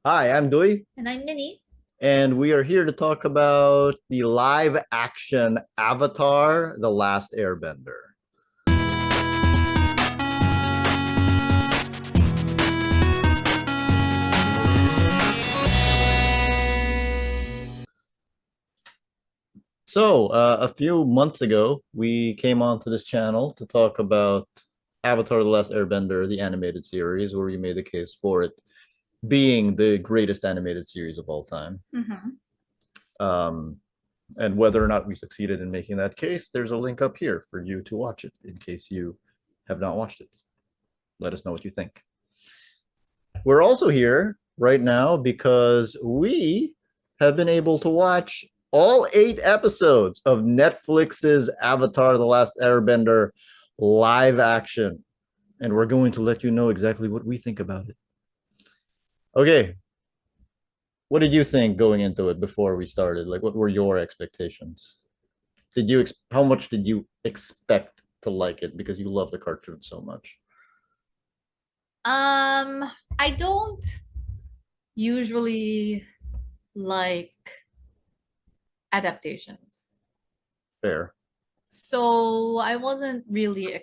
Hi, I'm Duy, And I'm Minnie. and we are here to talk about the live action Avatar: The Last Airbender. A few months ago, we came onto this channel to talk about Avatar: The Last Airbender, the animated series, where we made the case for it being the greatest animated series of all time. Um, and whether or not we succeeded in making that case, there's a link up here for you to watch it in case you have not watched it. Let us know what you think. We're also here right now because we have been able to watch all 8 episodes of Netflix's Avatar: The Last Airbender live action. And we're going to let you know exactly what we think about it. Okay. What did you think going into it before we started? Like, what were your expectations? How much did you expect to like it because you love the cartoon so much? Um, I don't usually like adaptations. Fair. So I wasn't really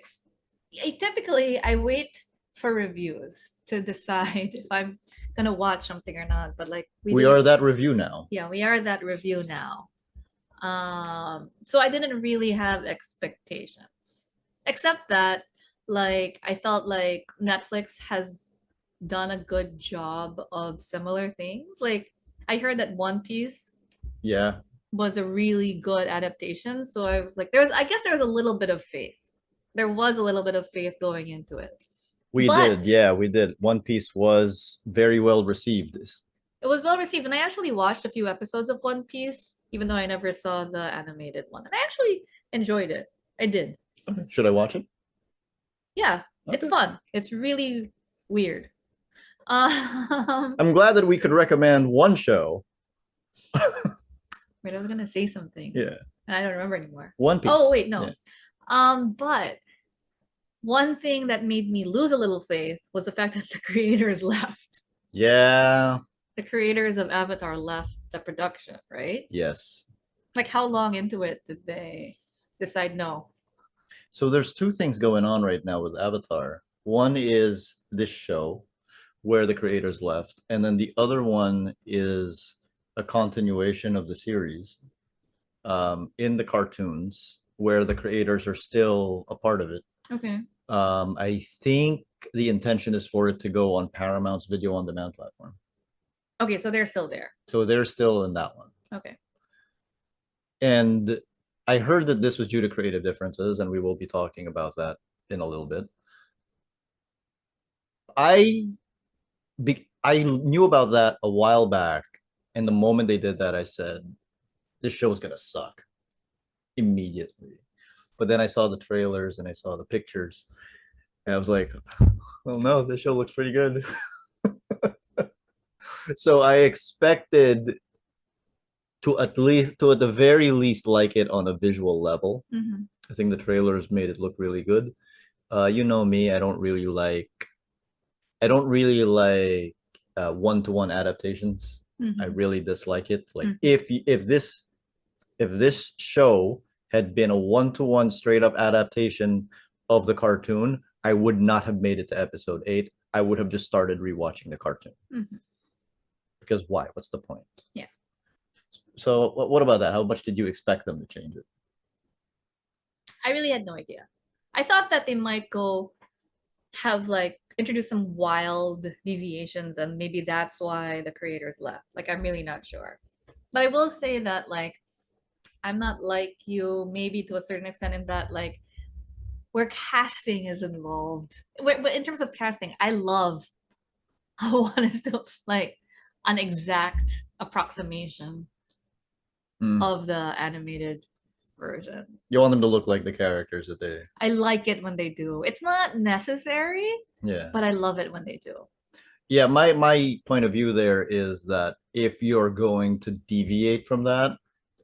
typically I wait for reviews to decide if I'm gonna watch something or not. But like we We didn't are that review now. yeah, we are that review now. So I didn't really have expectations. Except that like I felt like Netflix has done a good job of similar things. Like I heard that One Piece Yeah. was a really good adaptation, so I was like I guess there was a little bit of faith. There was a little bit of faith going into it. We did. But Yeah, we did. One Piece was very well received. it was well received and I actually watched a few episodes of One Piece even though I never saw the animated one. And I actually enjoyed it. I did. Okay. Should I watch it? Yeah, it's Okay. fun. It's really weird. Um, I'm glad that we could recommend one show. wait, I was gonna say something. Yeah. I don't remember anymore. One Oh, Piece. wait, Yeah. no. But one thing that made me lose a little faith was the fact that the creators left. Yeah. The creators of Avatar left the production, right? Yes. Like, how long into it did they decide no? So there's two things going on right now with Avatar. One is this show where the creators left, and then the other one is a continuation of the series in the cartoons where the creators are still a part of it. Okay. I think the intention is for it to go on Paramount's video on demand platform. Okay, so they're still there. So they're still in that one. Okay. And I heard that this was due to creative differences, and we will be talking about that in a little bit. I I knew about that a while back, and the moment they did that, I said, "This show's gonna suck," immediately. But then I saw the trailers and I saw the pictures, and I was like, "Well, no, this show looks pretty good." So I expected to at the very least like it on a visual level. Mm-hmm. I think the trailers made it look really good. You know me, I don't really like one-to-one adaptations. I Mm-hmm. really dislike it. Like Mm-hmm. if this show had been a one-to-one straight up adaptation of the cartoon, I would not have made it to episode 8. I would have just started rewatching the cartoon. Mm-hmm. Because why? What's the point? Yeah. So what about that? How much did you expect them to change it? I really had no idea. I thought that they might go have like introduce some wild deviations and maybe that's why the creators left. Like I'm really not sure. But I will say that like I'm not like you maybe to a certain extent in that like where casting is involved. But in terms of casting, I love how one is still like an exact approximation Mm. of the animated version. You want them to look like the characters that they. I like it when they do. It's not necessary, Yeah. but I love it when they do. Yeah, my point of view there is that if you're going to deviate from that,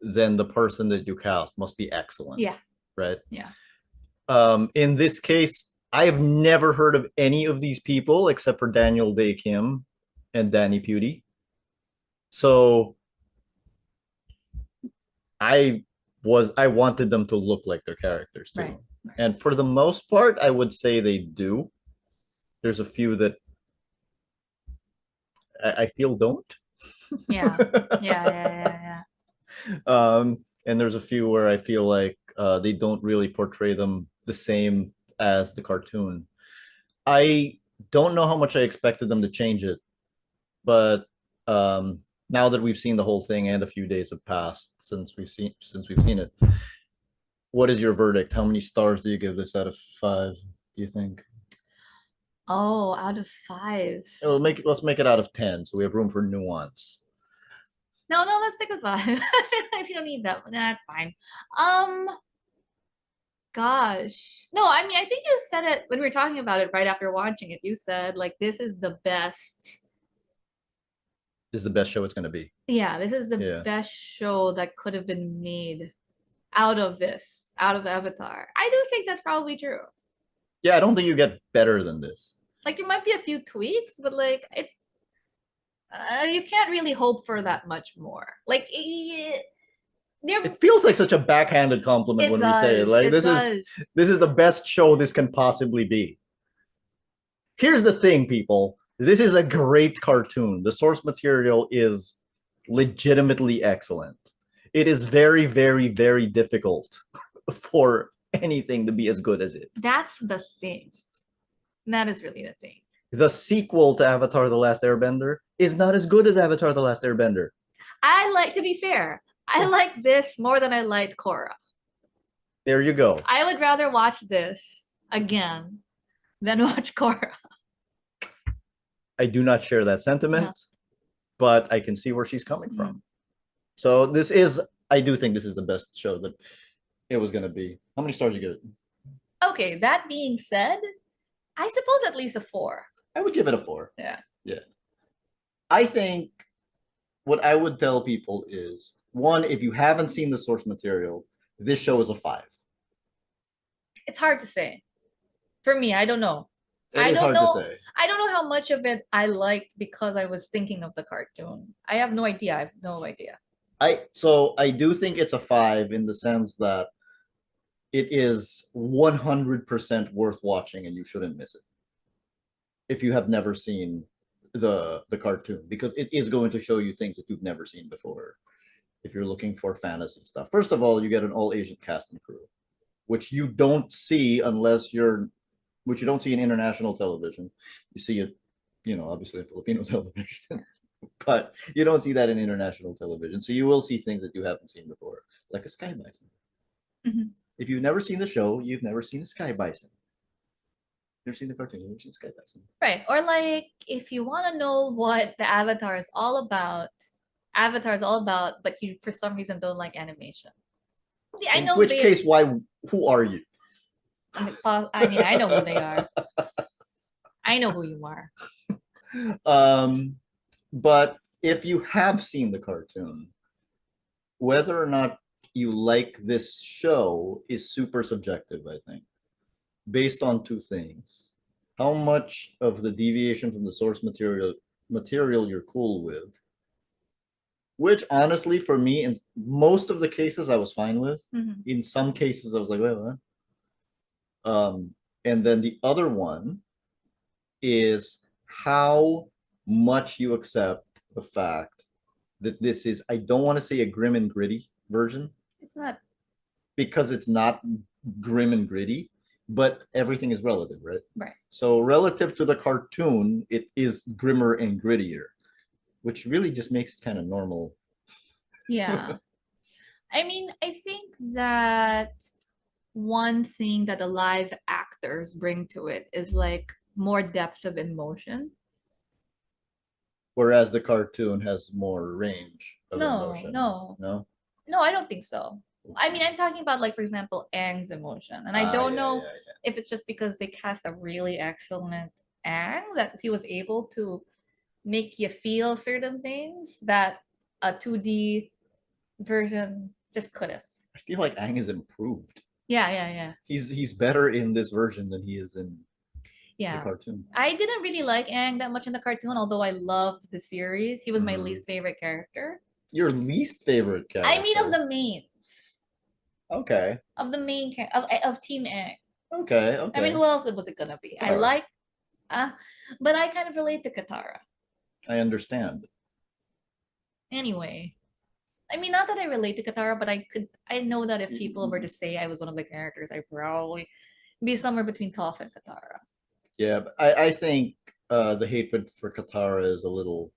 then the person that you cast must be excellent. Yeah. Right? Yeah. In this case, I have never heard of any of these people except for Daniel Day Kim and Danny Pudi. So I wanted them to look like their characters too. Right. Right. And for the most part, I would say they do. There's a few that I feel don't. Yeah. Yeah. Yeah. Yeah. And there's a few where I feel like they don't really portray them the same as the cartoon. I don't know how much I expected them to change it, but now that we've seen the whole thing and a few days have passed since we've seen it, what is your verdict? How many stars do you give this out of 5? Do you think? Oh, out of 5. Oh, let's make it out of 10, so we have room for nuance. No, no, let's stick with 5. If you don't need that, that's fine. Um, Gosh. No, I mean, I think you said it when we were talking about it right after watching it. You said like this is the best. This is the best show it's going to be. Yeah, this is the Yeah. best show that could have been made out of this, out of Avatar. I do think that's probably true. Yeah, I don't think you get better than this. Like there might be a few tweaks, but like it's you can't really hope for that much more. Like It feels like such a backhanded compliment it when we say it. does. Like It does. this is the best show this can possibly be. Here's the thing, people. This is a great cartoon. The source material is legitimately excellent. It is very, very, very difficult for anything to be as good as it. That's the thing. That is really the thing. The sequel to Avatar: The Last Airbender is not as good as Avatar: The Last Airbender. I like, to be fair, I like this more than I liked Korra. There you go. I would rather watch this again than watch Korra. I do not share that sentiment, but I can see where she's coming from. So I do think this is the best show that it was going to be. How many stars you give it? Okay, that being said, I suppose at least a 4. I would give it a 4. Yeah. Yeah. I think what I would tell people is, one, if you haven't seen the source material, this show is a 5. It's hard to say. For me, I don't know. It is hard to say. I don't know how much of it I liked because I was thinking of the cartoon. I have no idea. I have no idea. So I do think it's a 5 in the sense that it is 100% worth watching and you shouldn't miss it if you have never seen the cartoon, because it is going to show you things that you've never seen before if you're looking for fantasy stuff. First of all, you get an all Asian cast and crew, which you don't see which you don't see in international television. You see it, obviously in Filipino television, but you don't see that in international television. So you will see things that you haven't seen before, like a sky bison. If you've never seen the show, you've never seen a sky bison. You've never seen the cartoon, you've never seen a sky bison. Right. Or like if you want to know what the Avatar is all about, but you for some reason don't like animation. I know In which case, who are you? I mean, I know who they are. I know who you are. But if you have seen the cartoon, whether or not you like this show is super subjective, I think, based on 2 things. How much of the deviation from the source material you're cool with, which honestly for me in most of the cases I was fine with. In some cases I was like, wait, what? And then the other one is how much you accept the fact that this is, I don't want to say a grim and gritty version. It's not. Because it's not grim and gritty, but everything is relative, right? Right. So relative to the cartoon, it is grimmer and grittier, which really just makes it kind of normal. Yeah. I mean, I think that one thing that the live actors bring to it is like more depth of emotion. Whereas the cartoon has more range of emotion. No. No? No, I don't think so. I mean, I'm talking about like, for example, Aang's emotion. And I don't know if it's just because they cast a really excellent Aang that he was able to make you feel certain things that a 2D version just couldn't. I feel like Aang is improved. Yeah. He's better in this version than he is in. Yeah. cartoon. I didn't really like Aang that much in the cartoon, although I loved the series. He was my Mhm. least favorite character. Your least favorite character? I mean, of the mains, Okay. of the of Team Aang. Okay. I mean, Okay. who else was it gonna be? I Katara. like, uh, but I kind of relate to Katara. I understand. Anyway, I mean, not that I relate to Katara, but I know that if people were to say I was one of the characters, I'd probably be somewhere between Toph and Katara. Yeah, but I think the hatred for Katara is a little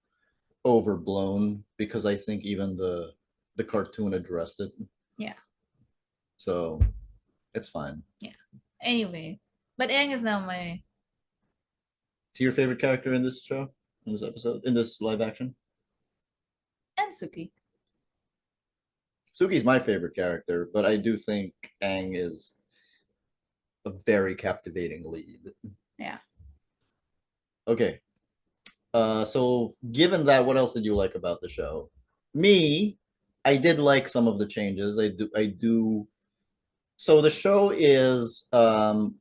overblown because I think even the cartoon addressed it. Yeah, So it's fine. yeah. Anyway, but Aang is now my Is he your favorite character in this show? In this episode? In this live action? and Suki. Suki's my favorite character, but I do think Aang is a very captivating lead. Yeah. Okay. So given that, what else did you like about the show? Me, I did like some of the changes. I do. So the show is 8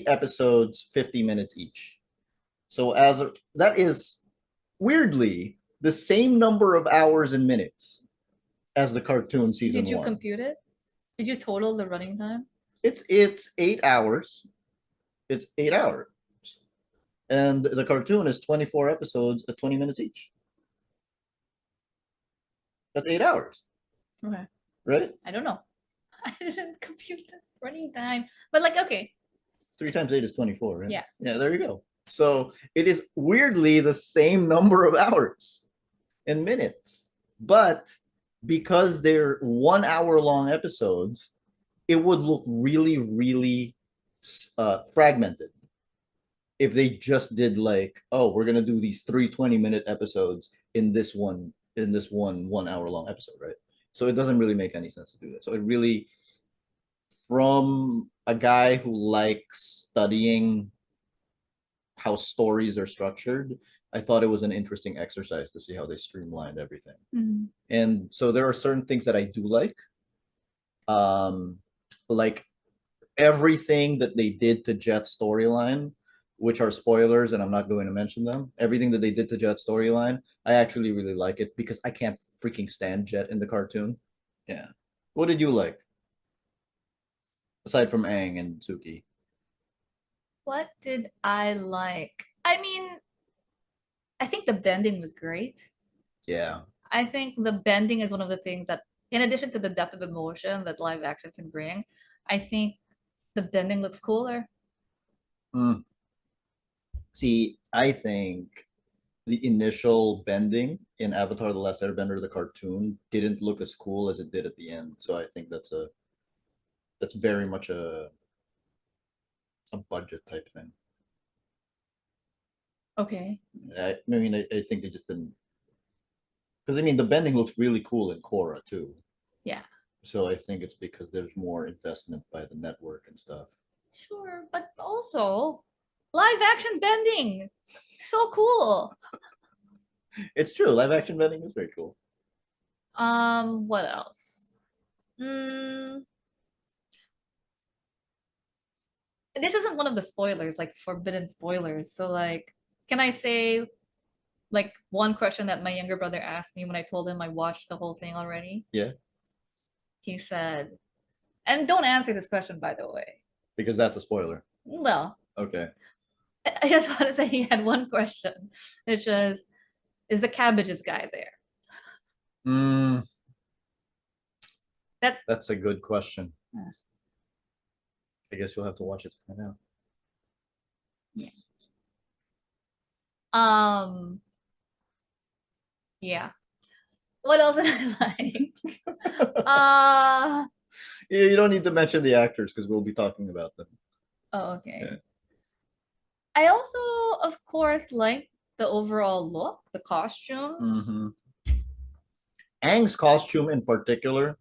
episodes, 50 minutes each. So that is weirdly the same number of hours and minutes as the cartoon season Did you one. compute it? Did you total the running time? It's 8 hours. It's 8 hours. And the cartoon is 24 episodes at 20 minutes each. That's 8 hours, Okay. right? I don't know. I didn't compute the running time. But like, okay. 3 times 8 is 24, right? Yeah. Yeah, there you go. So it is weirdly the same number of hours and minutes. But because they're 1 hour long episodes, it would look really, really fragmented if they just did like, oh, we're gonna do these 3 20-minute episodes in this one 1 hour long episode, right? So it doesn't really make any sense to do that. So it really, from a guy who likes studying how stories are structured, I thought it was an interesting exercise to see how they streamlined everything. Mhm. And so there are certain things that I do like everything that they did to Jet's storyline, which are spoilers, and I'm not going to mention them. Everything that they did to Jet's storyline, I actually really like it because I can't freaking stand Jet in the cartoon. Yeah. What did you like aside from Aang and Suki? What did I like? I mean, I think the bending was great. Yeah. I think the bending is one of the things that, in addition to the depth of emotion that live action can bring, I think the bending looks cooler. Mm. See, I think the initial bending in Avatar: The Last Airbender, the cartoon, didn't look as cool as it did at the end. So I think that's very much a budget type thing. Okay. I mean, I think they just didn't, because I mean the bending looks really cool in Korra too. Yeah. So I think it's because there's more investment by the network and stuff. Sure, but also live action bending. So cool. It's true, live action bending is very cool. What else? Mm, this isn't one of the spoilers, like forbidden spoilers. So like, can I say like one question that my younger brother asked me when I told him I watched the whole thing already? Yeah, He said, and don't answer this question by the way. because that's a spoiler. Well, Okay. I just want to say he had one question, which was, is the cabbages guy there? Mm, That's that's a good question. uh, I guess you'll have to watch it to find out. yeah. Um, yeah. What else did I like? Uh Yeah, you don't need to mention the actors because we'll be talking about them. oh, okay. Yeah. I also, of course, like the overall look, the costumes. Mm-hmm. Aang's costume in particular.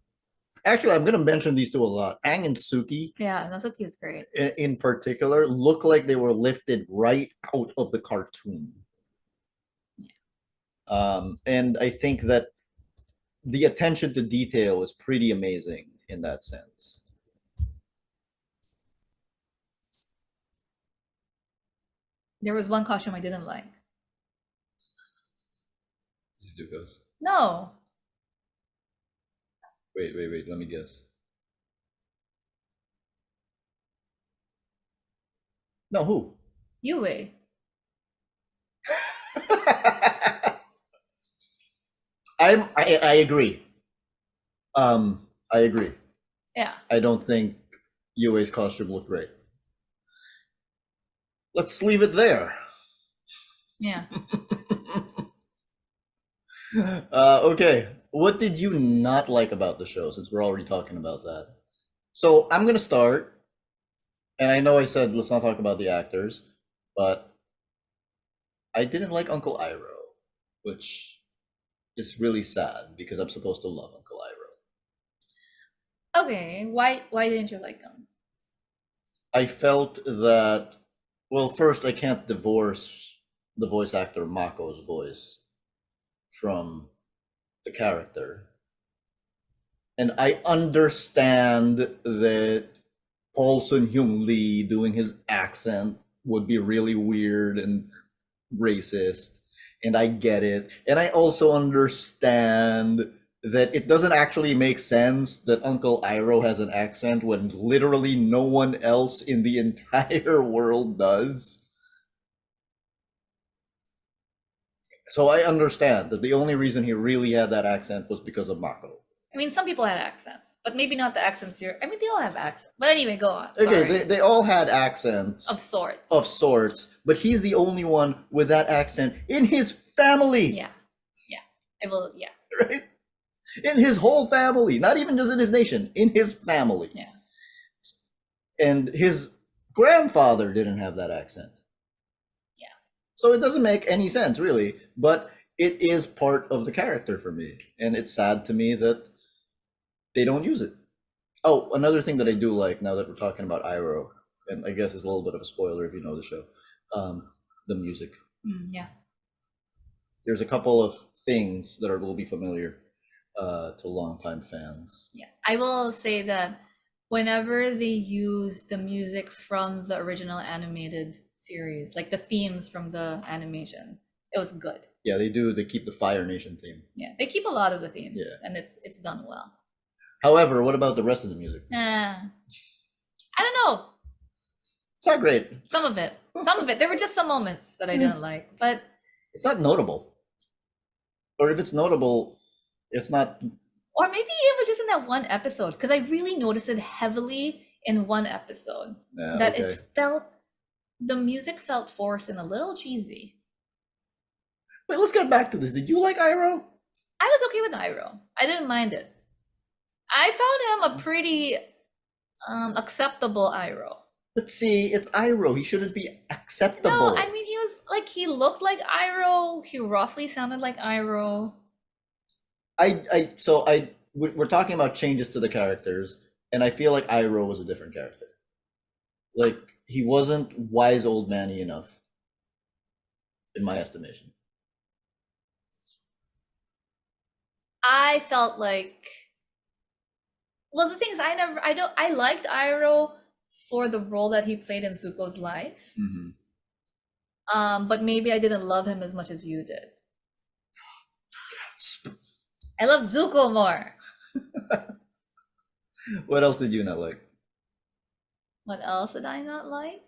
Actually, I'm going to mention these two a lot. Aang and Suki, Yeah, Nasuki is great. in particular, look like they were lifted right out of the cartoon. And I think that the attention to detail is pretty amazing in that sense. There was one costume I didn't like. Zuko's. No, Wait, wait, wait. Let me guess. No, who? Yue. I agree. I agree. Yeah. I don't think Yue's costume looked great. Let's leave it there. Yeah. Okay. What did you not like about the show, since we're already talking about that? So I'm gonna start, and I know I said let's not talk about the actors, but I didn't like Uncle Iroh, which is really sad because I'm supposed to love Uncle Iroh. Okay. Why didn't you like them? I felt that, well, first I can't divorce the voice actor Mako's voice from the character. And I understand that Paul Sun Hyung Lee doing his accent would be really weird and racist. And I get it. And I also understand that it doesn't actually make sense that Uncle Iroh has an accent when literally no one else in the entire world does. So I understand that the only reason he really had that accent was because of Mako. I mean, some people had accents, but maybe not the accents you're. I mean, they all have accents. But anyway, go on. Okay, Sorry. they all had accents Of sorts. of sorts, but he's the only one with that accent in his family. Yeah. Yeah. I will. Yeah. Right? In his whole family, not even just in his nation, in his family. Yeah. And his grandfather didn't have that accent. Yeah. So it doesn't make any sense, really. But it is part of the character for me. And it's sad to me that they don't use it. Oh, another thing that I do like now that we're talking about Iroh, and I guess it's a little bit of a spoiler if you know the show, the music. Yeah. There's a couple of things that will be familiar to longtime fans. Yeah. I will say that whenever they use the music from the original animated series, like the themes from the animation, it was good. Yeah, they do. They keep the Fire Nation theme. Yeah. They keep a lot of the themes, Yeah. and it's done well. However, what about the rest of the music? I don't know. It's not great. Some of it. Some of it. There were just some moments that I didn't like, but It's not notable. Or if it's notable, it's not. or maybe it was just in that one episode because I really noticed it heavily in one episode Yeah, that okay. it felt the music felt forced and a little cheesy. Wait, let's get back to this. Did you like Iroh? I was okay with Iroh. I didn't mind it. I found him a pretty acceptable Iroh. But see, it's Iroh. He shouldn't be acceptable. No, I mean he was like he looked like Iroh. He roughly sounded like Iroh. We're talking about changes to the characters, and I feel like Iroh was a different character. Like he wasn't wise old manny enough, in my estimation. I felt like, well, the thing is, I liked Iroh for the role that he played in Zuko's life. But maybe I didn't love him as much as you did. I love Zuko more. What else did you not like? What else did I not like?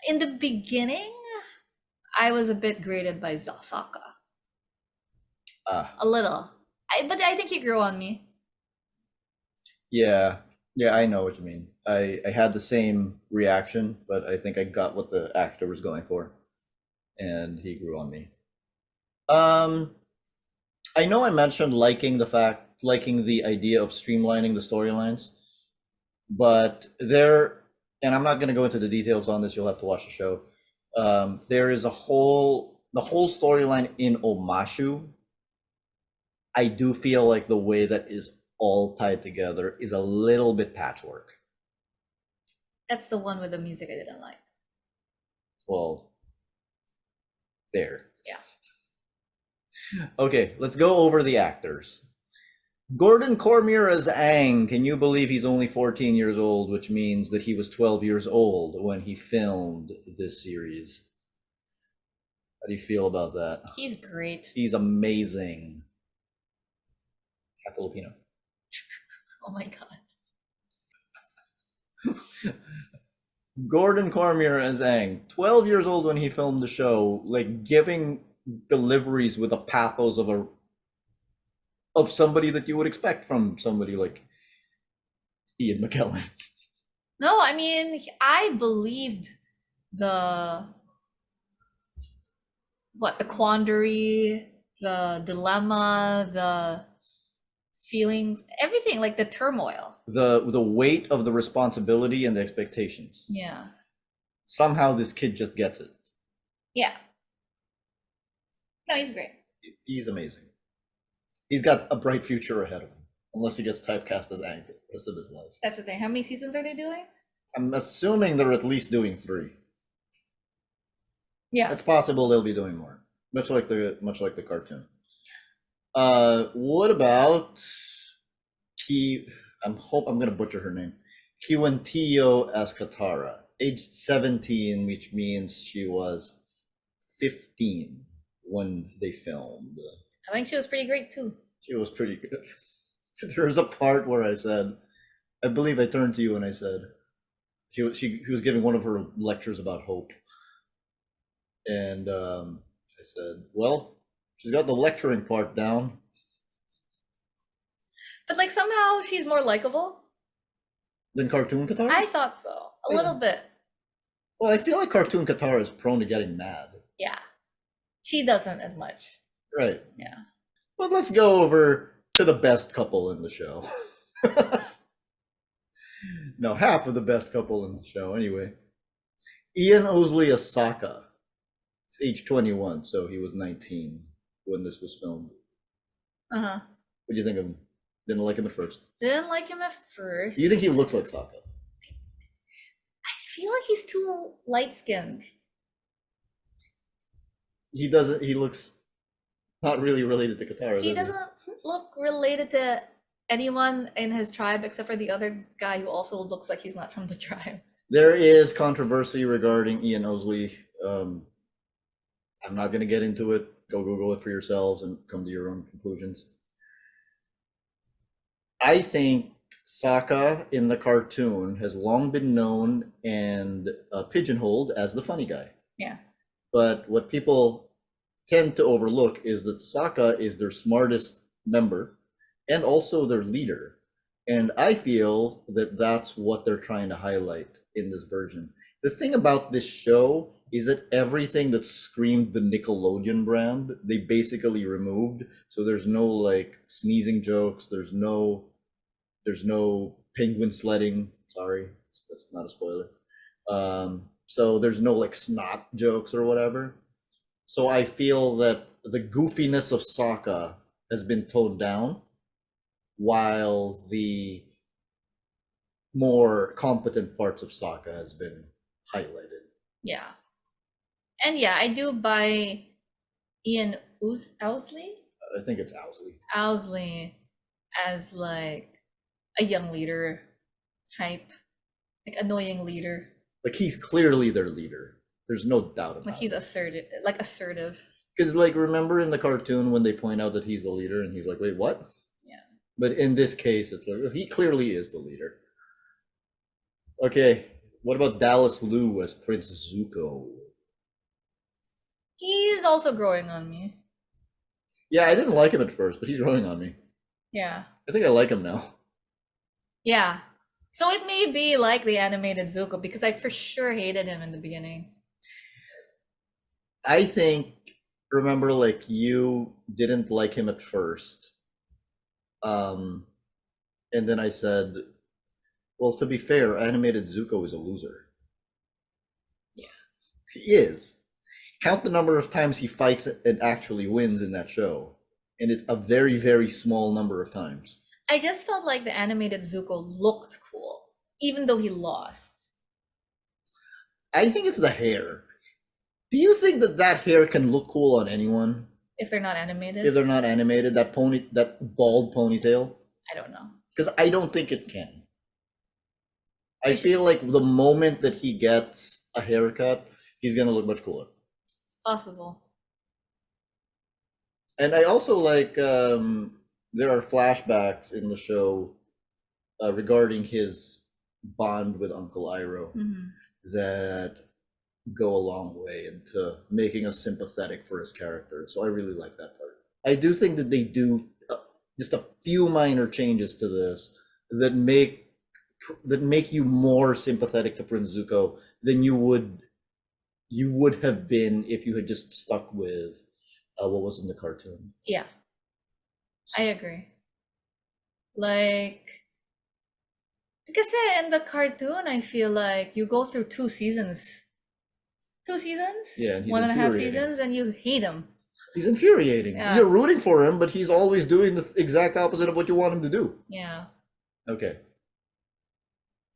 In the beginning, I was a bit grated by Saka. A little. But I think he grew on me. Yeah, I know what you mean. I had the same reaction, but I think I got what the actor was going for, and he grew on me. I know I mentioned liking the idea of streamlining the storylines, but and I'm not going to go into the details on this. You'll have to watch the show. There is the whole storyline in Omashu. I do feel like the way that is all tied together is a little bit patchwork. That's the one with the music I didn't like. Well, there. Yeah. Okay, let's go over the actors. Gordon Cormier as Aang. Can you believe he's only 14 years old, which means that he was 12 years old when he filmed this series? How do you feel about that? He's great. He's amazing. Filipino. Oh my god. Gordon Cormier as Aang, 12 years old when he filmed the show, like giving deliveries with the pathos of somebody that you would expect from somebody like Ian McKellen. No, I mean, I believed the the quandary, the dilemma, the feelings, everything, like the turmoil. The weight of the responsibility and the expectations. Yeah. Somehow this kid just gets it. Yeah. No, he's great. He's amazing. He's got a bright future ahead of him, unless he gets typecast as Aang the rest of his life. That's the thing. How many seasons are they doing? I'm assuming they're at least doing 3. Yeah. It's possible they'll be doing more, much like the cartoon. What about I'm gonna butcher her name. Kiwantillo as Katara, aged 17, which means she was 15 when they filmed. I think she was pretty great too. She was pretty good. There's a part where I said, I believe I turned to you and I said, she was giving one of her lectures about hope, and I said, well, she's got the lecturing part down. But like somehow she's more likable. Than cartoon Katara? I thought so. A little bit. Well, I feel like cartoon Katara is prone to getting mad. Yeah. She doesn't as much. Right. Yeah. But let's go over to the best couple in the show. No, half of the best couple in the show, anyway. Ian Owsley as Saka. He's age 21, so he was 19 when this was filmed. Uh-huh. What do you think of him? Didn't like him at first. Didn't like him at first. Do you think he looks like Saka? I feel like he's too light-skinned. He doesn't. He looks not really related to Katara. He doesn't look related to anyone in his tribe except for the other guy who also looks like he's not from the tribe. There is controversy regarding Ian Owsley. I'm not going to get into it. Go Google it for yourselves and come to your own conclusions. I think Sokka in the cartoon has long been known and pigeonholed as the funny guy. Yeah. But what people tend to overlook is that Sokka is their smartest member and also their leader. And I feel that that's what they're trying to highlight in this version. The thing about this show is that everything that screamed the Nickelodeon brand, they basically removed. So there's no like sneezing jokes. There's no penguin sledding. Sorry, that's not a spoiler. So there's no like snot jokes or whatever. So I feel that the goofiness of Sokka has been toned down, while the more competent parts of Sokka has been highlighted. Yeah. And yeah, I do buy Ian Owsley? I think it's Owsley. Owsley as like a young leader type, like annoying leader. Like he's clearly their leader. There's no doubt about it. Like he's assertive. Because like remember in the cartoon when they point out that he's the leader and he's like, wait, what? Yeah. But in this case, it's like he clearly is the leader. Okay, what about Dallas Liu as Prince Zuko? He's also growing on me. Yeah, I didn't like him at first, but he's growing on me. Yeah. I think I like him now. Yeah. So it may be like the animated Zuko because I for sure hated him in the beginning. I think, remember, like you didn't like him at first. And then I said, well, to be fair, animated Zuko is a loser. Yeah. He is. Count the number of times he fights and actually wins in that show. And it's a very, very small number of times. I just felt like the animated Zuko looked cool, even though he lost. I think it's the hair. Do you think that hair can look cool on anyone? If they're not animated, if they're not animated. That bald ponytail, I don't know. because I don't think it can. I We should, feel like the moment that he gets a haircut, he's gonna look much cooler. it's possible. And I also like there are flashbacks in the show regarding his bond with Uncle Iroh Hmm. that go a long way into making us sympathetic for his character. So I really like that part. I do think that they do just a few minor changes to this that make you more sympathetic to Prince Zuko than you would have been if you had just stuck with what was in the cartoon. Yeah, I agree. Like, because in the cartoon, I feel like you go through 2 seasons, 2 seasons, Yeah, and he's 1.5 infuriating. seasons, and you hate him. He's infuriating. Yeah. You're rooting for him, but he's always doing the exact opposite of what you want him to do. Yeah. Okay.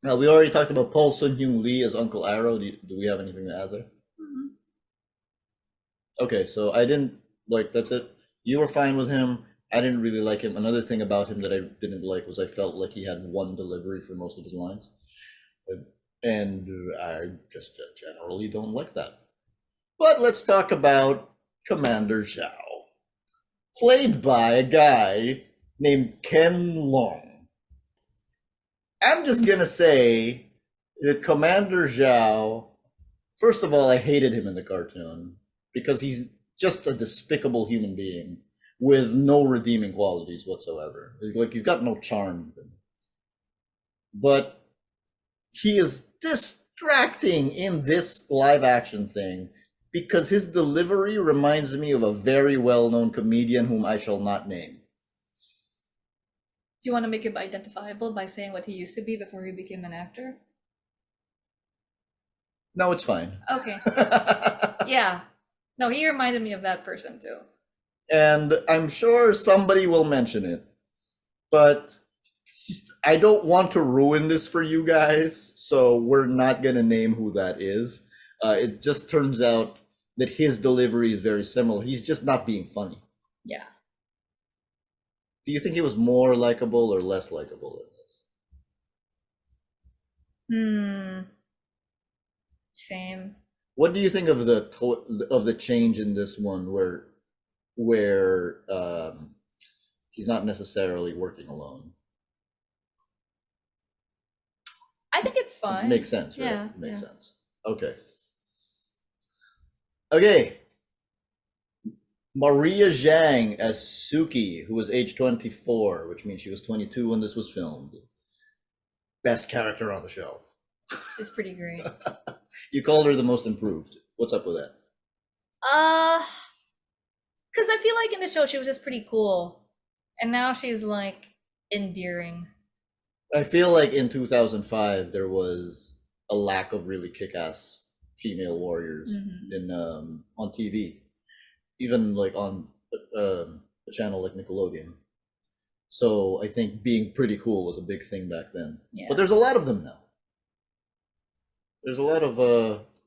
Now, we already talked about Paul Sun-Hyung Lee as Uncle Iroh. Do we have anything to add there? Mhm. Okay, so I didn't like that's it. You were fine with him. I didn't really like him. Another thing about him that I didn't like was I felt like he had one delivery for most of his lines. And I just generally don't like that. But let's talk about Commander Xiao, played by a guy named Ken Long. I'm just gonna say that Commander Zhao, first of all, I hated him in the cartoon because he's just a despicable human being with no redeeming qualities whatsoever. Like he's got no charm. But he is distracting in this live action thing because his delivery reminds me of a very well-known comedian whom I shall not name. Do you want to make him identifiable by saying what he used to be before he became an actor? No, it's fine. Okay. Yeah. No, he reminded me of that person too. And I'm sure somebody will mention it, but I don't want to ruin this for you guys, so we're not gonna name who that is. It just turns out that his delivery is very similar. He's just not being funny. Yeah. Do you think he was more likable or less likable in this? Same. What do you think of the change in this one where he's not necessarily working alone? I think it's fine. Makes sense, right? Yeah. Makes Yeah. sense. Okay. Okay. Maria Zhang as Suki, who was age 24, which means she was 22 when this was filmed. Best character on the show. She's pretty great. You called her the most improved. What's up with that? Because I feel like in the show she was just pretty cool. And now she's like endearing. I feel like in 2005 there was a lack of really kick-ass female warriors Mhm. in on TV, even like on a channel like Nickelodeon. So I think being pretty cool was a big thing back then. Yeah. But there's a lot of them now. There's a lot of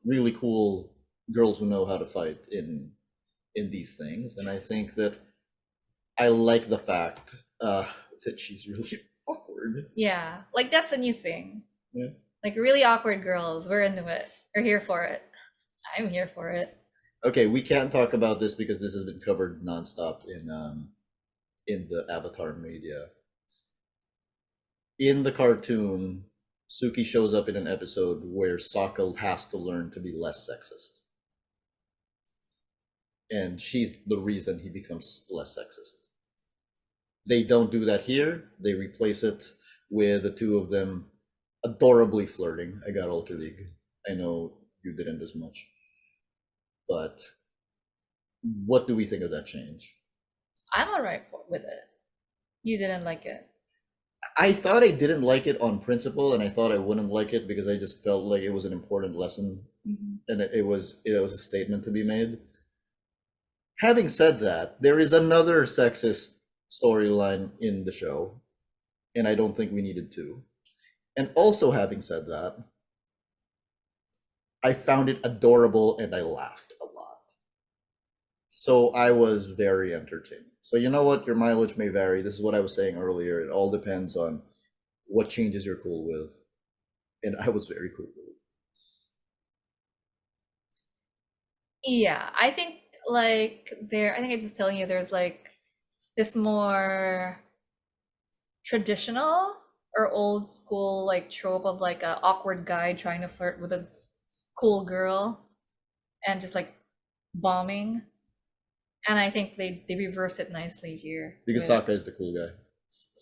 really cool girls who know how to fight in these things, and I think that I like the fact that she's really awkward. Yeah. Like that's a new thing. Yeah. Like really awkward girls. We're into it. We're here for it. I'm here for it. Okay, we can't talk about this because this has been covered nonstop in the Avatar media. In the cartoon, Suki shows up in an episode where Sokka has to learn to be less sexist. And she's the reason he becomes less sexist. They don't do that here. They replace it with the two of them adorably flirting. I got Alter League. I know you didn't as much. But what do we think of that change? I'm alright with it. You didn't like it. I thought I didn't like it on principle, and I thought I wouldn't like it because I just felt like it was an important lesson, and it was a statement to be made. Having said that, there is another sexist storyline in the show, and I don't think we needed to. And also, having said that, I found it adorable and I laughed a lot. So I was very entertained. So you know what? Your mileage may vary. This is what I was saying earlier. It all depends on what changes you're cool with. And I was very cool with it. Yeah, I think I think I was telling you there's like this more traditional or old school like trope of like a awkward guy trying to flirt with a cool girl and just like bombing. And I think they reversed it nicely here. Because Saka is the cool guy.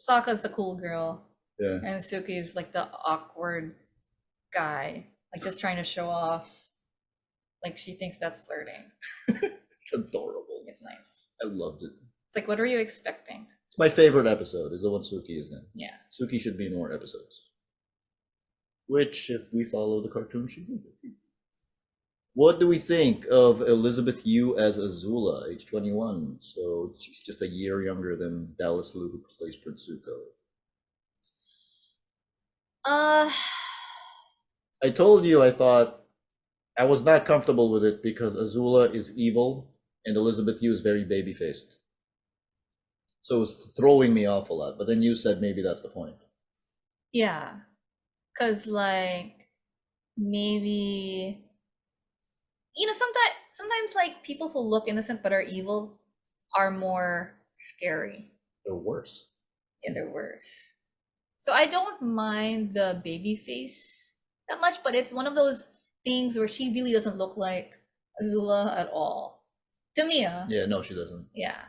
Sokka's the cool girl, Yeah. and Suki is like the awkward guy, like just trying to show off. Like she thinks that's flirting. It's adorable. It's nice. I loved it. It's like, what were you expecting? It's my favorite episode, is the one Suki is in. Yeah. Suki should be in more episodes. Which, if we follow the cartoon, should be. What do we think of Elizabeth Yu as Azula, age 21? So she's just a year younger than Dallas Liu, who plays Prince Zuko. I told you I thought I was not comfortable with it because Azula is evil and Elizabeth Yu is very baby-faced. So it was throwing me off a lot. But then you said maybe that's the point. Yeah. Cause like maybe sometimes like people who look innocent but are evil are more scary. They're worse. Yeah, they're worse. So I don't mind the baby face that much, but it's one of those things where she really doesn't look like Azula at all. To me, Yeah, no, she doesn't. yeah.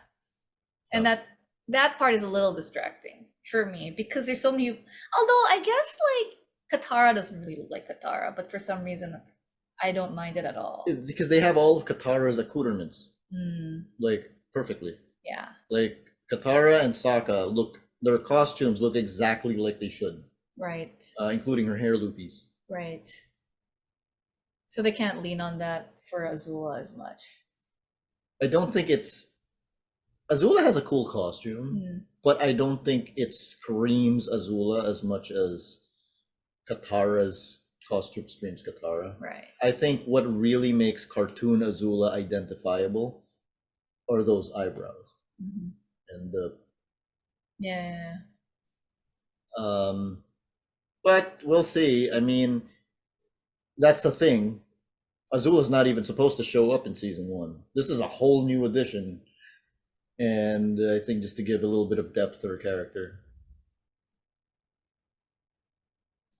And that part is a little distracting for me because there's so many. Although I guess like Katara doesn't really look like Katara, but for some reason I don't mind it at all. It's because they have all of Katara's accoutrements, like perfectly. Yeah. Like Katara and Sokka their costumes look exactly like they should. Right. Including her hair loopies. Right. So they can't lean on that for Azula as much. I don't think Azula has a cool costume, but I don't think it screams Azula as much as Katara's costume screams Katara. Right. I think what really makes cartoon Azula identifiable are those eyebrows. And yeah. But we'll see. I mean, that's the thing. Azula's not even supposed to show up in season 1. This is a whole new addition. And I think just to give a little bit of depth to her character.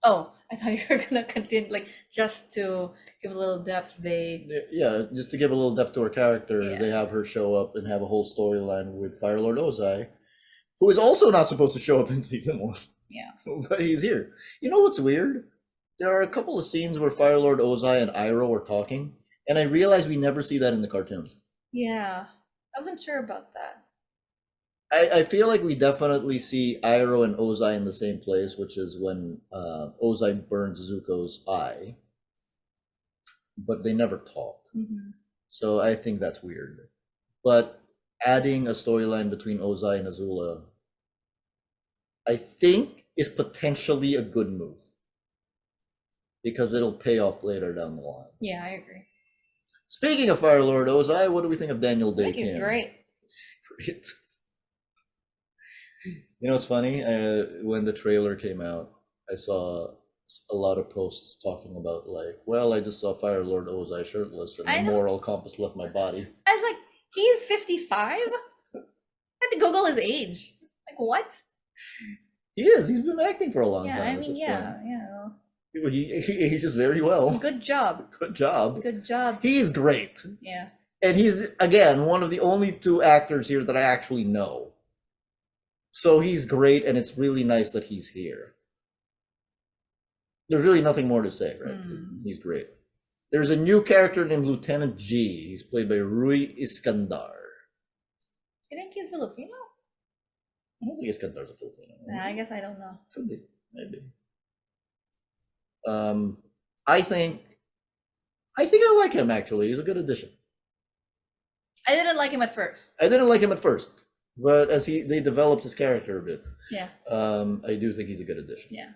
Oh, I thought you were gonna continue, like, just to give a little depth. Yeah, just to give a little depth to her character, they have her show up and have a whole storyline with Fire Lord Ozai, who is also not supposed to show up in season 1. Yeah. But he's here. You know what's weird? There are a couple of scenes where Fire Lord Ozai and Iroh are talking, and I realized we never see that in the cartoons. Yeah, I wasn't sure about that. I feel like we definitely see Iroh and Ozai in the same place, which is when Ozai burns Zuko's eye, but they never talk. So I think that's weird. But adding a storyline between Ozai and Azula, I think is potentially a good move. Because it'll pay off later down the line. Yeah, I agree. Speaking of Fire Lord Ozai, what do we think of Daniel Day? I think he's great. Great. You know, it's funny. When the trailer came out, I saw a lot of posts talking about like, well, I just saw Fire Lord Ozai shirtless, and the moral compass left my body. I was like, he's 55. I had to Google his age. Like, what? He is. He's been acting for a long time. Yeah, I mean, yeah. He ages very well. Good job. Good job. Good job. He's great. Yeah. And he's, again, one of the only 2 actors here that I actually know. So he's great, and it's really nice that he's here. There's really nothing more to say, right? He's great. There's a new character named Lieutenant G. He's played by Rui Iskandar. You think he's Filipino? I don't think Iskandar's a Filipino. I guess I don't know. Could be, maybe. I think I like him, actually. He's a good addition. I didn't like him at first. I didn't like him at first, but as they developed his character a bit. Yeah. I do think he's a good addition. Yeah.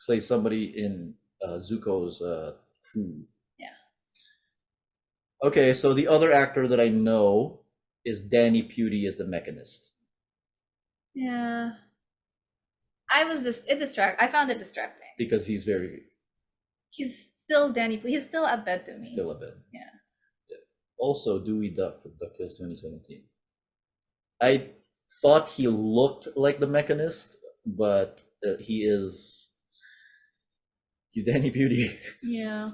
Plays somebody in Zuko's crew. Yeah. Okay, so the other actor that I know is Danny Pudi as the Mechanist. Yeah. I found it distracting. Because he's very He's still he's still a bed to me. still a bit. Yeah. Also, Dewey Duck from DuckTales 2017. I thought he looked like the Mechanist, but he's Danny Pudi. Yeah.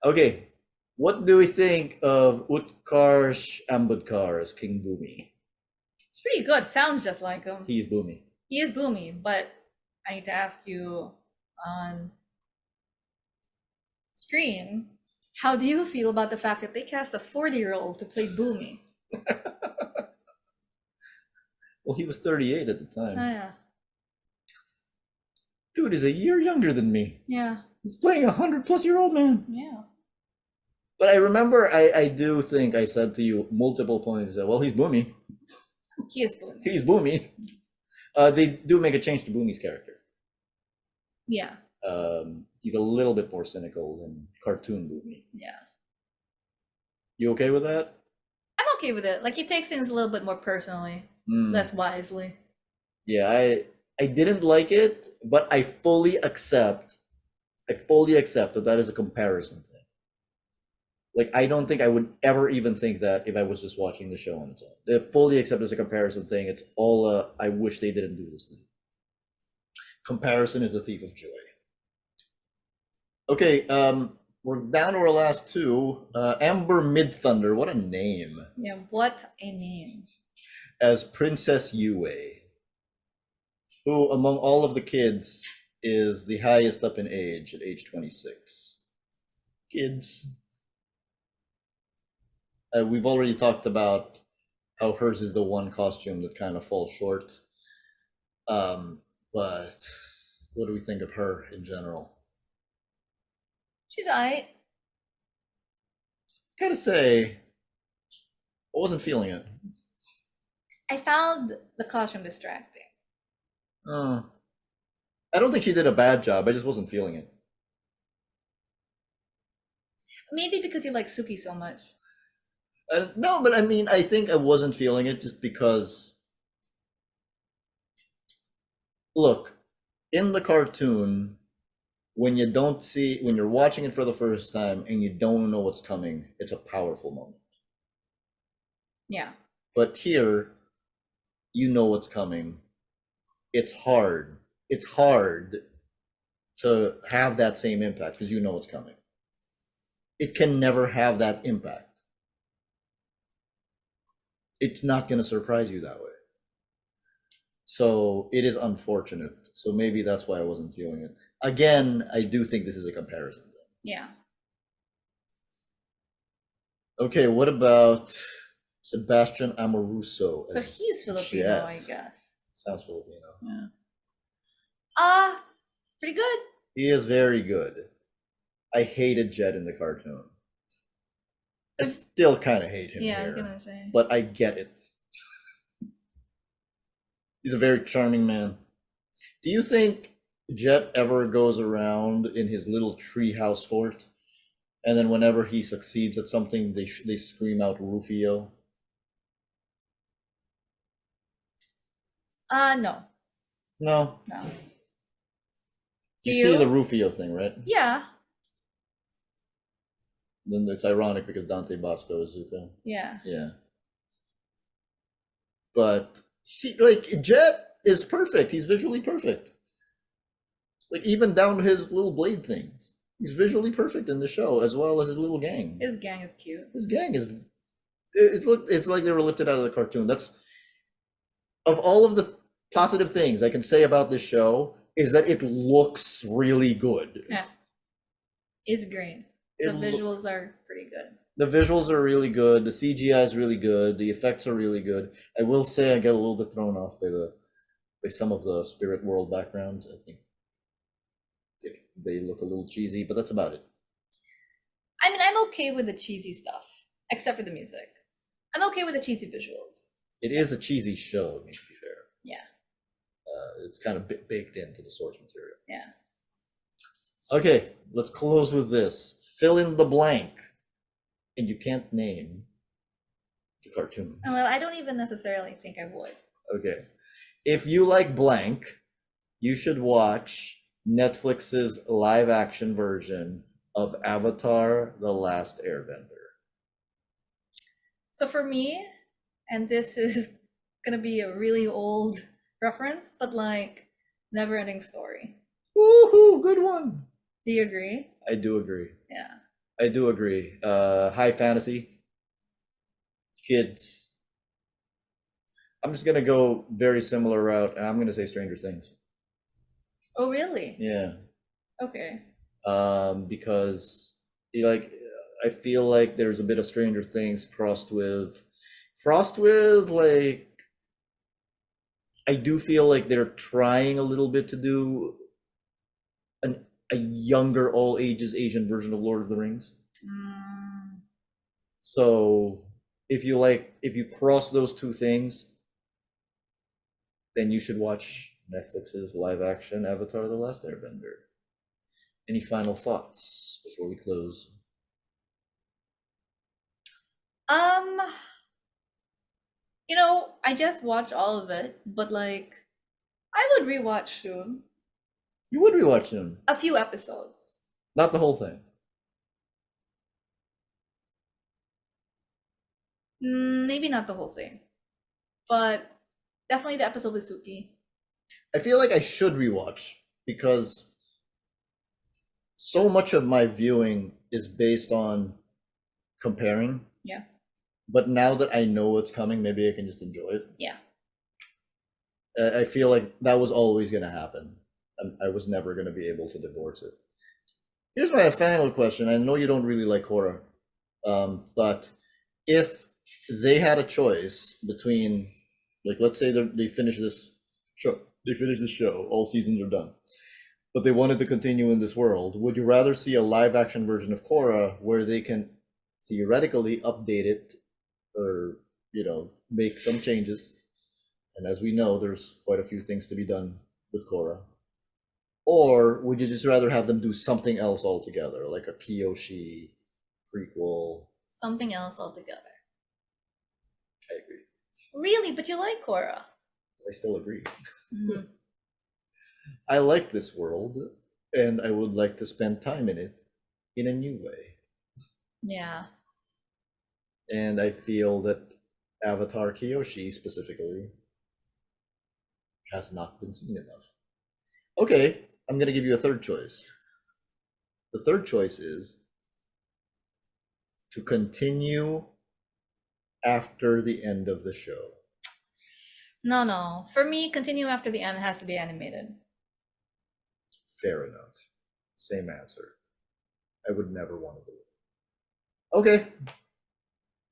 Okay, what do we think of Utkarsh Ambudkar as King Boomy? It's pretty good. Sounds just like him. He's Boomy. He is Boomy, but I need to ask you on screen, how do you feel about the fact that they cast a 40-year-old to play Boomy? Well, he was 38 at the Oh, time. yeah. Dude is a year younger than me. Yeah. He's playing a 100-plus-year-old man. Yeah. But I remember I do think I said to you multiple points that, well, he's Boomy. He is Boomy. He's Boomy. They do make a change to Boomy's character. Yeah. He's a little bit more cynical than cartoon Boomy. Yeah. You okay with that? I'm okay with it. Like, he takes things a little bit more personally, less wisely. Yeah, I didn't like it, but I fully accept that that is a comparison thing. Like, I don't think I would ever even think that if I was just watching the show on its own. I fully accept as a comparison thing. It's all I wish they didn't do this thing. Comparison is the thief of joy. Okay, we're down to our last two. Amber Midthunder, what a name. Yeah, what a name. As Princess Yue, who among all of the kids is the highest up in age at age 26. Kids. We've already talked about how hers is the one costume that kind of falls short. But what do we think of her in general? She's alright. Gotta say, I wasn't feeling it. I found the costume distracting. I don't think she did a bad job. I just wasn't feeling it. Maybe because you like Suki so much. No, but I mean, I think I wasn't feeling it just because. Look, in the cartoon, when you're watching it for the first time and you don't know what's coming, it's a powerful moment. Yeah. But here, you know what's coming. It's hard. It's hard to have that same impact because you know what's coming. It can never have that impact. It's not going to surprise you that way. So it is unfortunate. So maybe that's why I wasn't feeling it. Again, I do think this is a comparison thing. Yeah. Okay, what about Sebastian Amoruso? So he's Filipino, I Jet? guess. Sounds Filipino. Yeah. Pretty good. He is very good. I hated Jet in the cartoon. I still kind of hate him Yeah, I here, was gonna say. but I get it. He's a very charming man. Do you think Jet ever goes around in his little treehouse fort, and then whenever he succeeds at something, they scream out Rufio? No. No. No. You see the Rufio thing, right? Yeah. Then it's ironic because Dante Bosco is Zuko. Yeah. Yeah. But see, like Jet is perfect. He's visually perfect. Like even down to his little blade things. He's visually perfect in the show, as well as his little gang. His gang is cute. His gang is it's like they were lifted out of the cartoon. That's of all of the positive things I can say about this show is that it looks really good. Yeah. It's great. The visuals are pretty good. The visuals are really good. The CGI is really good. The effects are really good. I will say I get a little bit thrown off by some of the spirit world backgrounds. I think they look a little cheesy, but that's about it. I mean, I'm okay with the cheesy stuff, except for the music. I'm okay with the cheesy visuals. It is a cheesy show, to be fair. Yeah. It's kind of baked into the source material. Yeah. Okay, let's close with this. Fill in the blank. and you can't name the cartoon. Well, I don't even necessarily think I would. Okay. If you like blank, you should watch Netflix's live action version of Avatar: The Last Airbender. So for me, and this is gonna be a really old reference, but like Never Ending Story. Woohoo, good one. Do you agree? I do agree. Yeah. I do agree. High fantasy, kids. I'm just gonna go very similar route, and I'm gonna say Stranger Things. Oh, really? Yeah. Okay. Because like I feel like there's a bit of Stranger Things crossed with like I do feel like they're trying a little bit to do a younger all ages Asian version of Lord of the Rings. Mm, So if you cross those two things, then you should watch Netflix's live action Avatar: The Last Airbender. Any final thoughts before we close? um, I just watched all of it, but like I would rewatch soon. You would rewatch them, A few episodes. not the whole thing. Maybe not the whole thing, but definitely the episode with Suki. I feel like I should rewatch because so much of my viewing is based on comparing. Yeah. But now that I know what's coming, maybe I can just enjoy it. Yeah. I feel like that was always going to happen. I was never going to be able to divorce it. Here's my final question. I know you don't really like horror, but if they had a choice between, like, let's say they finish this show, all seasons are done, but they wanted to continue in this world, would you rather see a live action version of Korra where they can theoretically update it or, make some changes? And as we know, there's quite a few things to be done with Korra. Or would you just rather have them do something else altogether, like a Kiyoshi prequel? Something else altogether. I agree. Really? But you like Korra? I still agree. Mhm. I like this world, and I would like to spend time in it in a new way. Yeah. And I feel that Avatar Kiyoshi specifically has not been seen enough. Okay, I'm going to give you a third choice. The third choice is to continue after the end of the show. No. For me, continue after the end has to be animated. Fair enough. Same answer. I would never want to do it. Okay.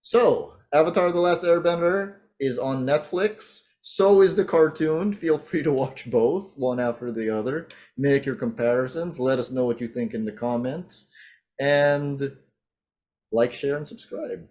So, Avatar: The Last Airbender is on Netflix. So is the cartoon. Feel free to watch both, one after the other. Make your comparisons. Let us know what you think in the comments. And like, share, and subscribe.